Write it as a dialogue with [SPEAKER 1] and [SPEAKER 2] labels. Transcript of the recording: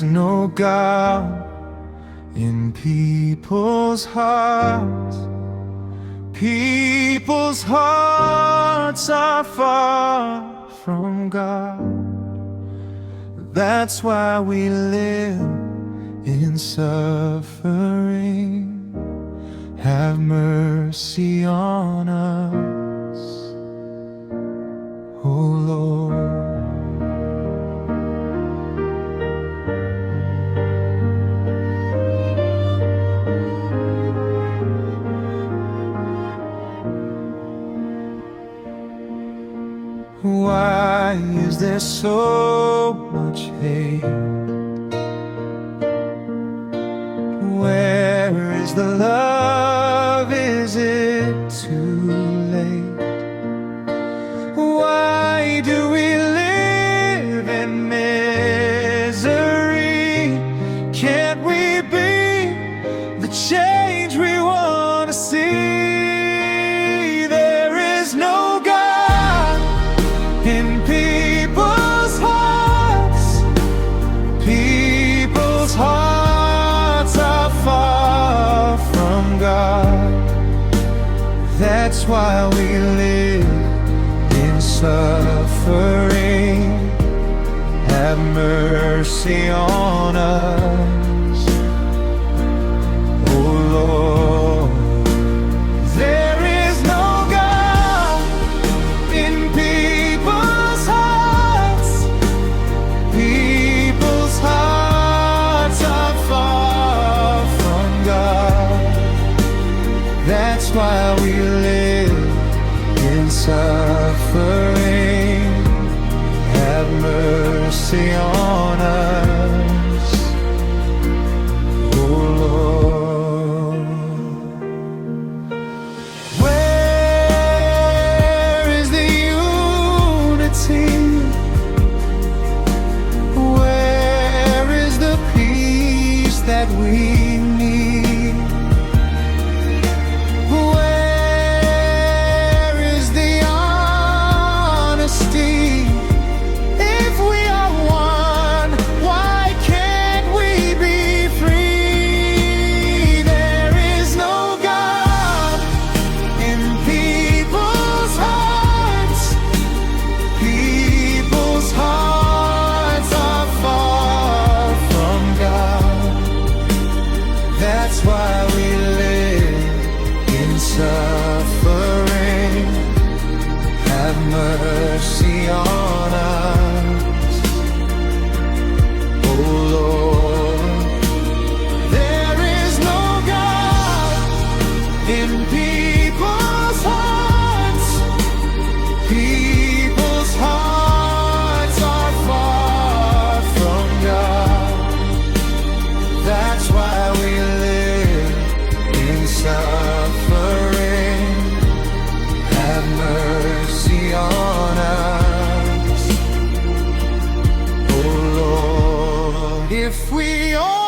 [SPEAKER 1] is no God in people's hearts. People's hearts are far from God. That's why we live in suffering. Have mercy on us, O Lord. Why is there so much hate? Where is the love? Is it too late? Why do we live in misery? Can't we be the change we want to see? There is no God in people's hearts. People's hearts are far from God. That's why we live in suffering. Have mercy on us, O Lord. There is no God in people's hearts. People's hearts are far from God. That's why we live in suffering. Have mercy on us, O Lord. Where is the unity? Where is the peace that we need? Where is the honesty? If we are one, why can't we be free? There is no God in people's hearts. People's hearts are far from God. That's why we live in suffering. Have mercy on us, O Lord. There is no God in people's hearts. People's hearts are far from God. That's why we live in suffering. Have mercy on us, oh Lord. If we all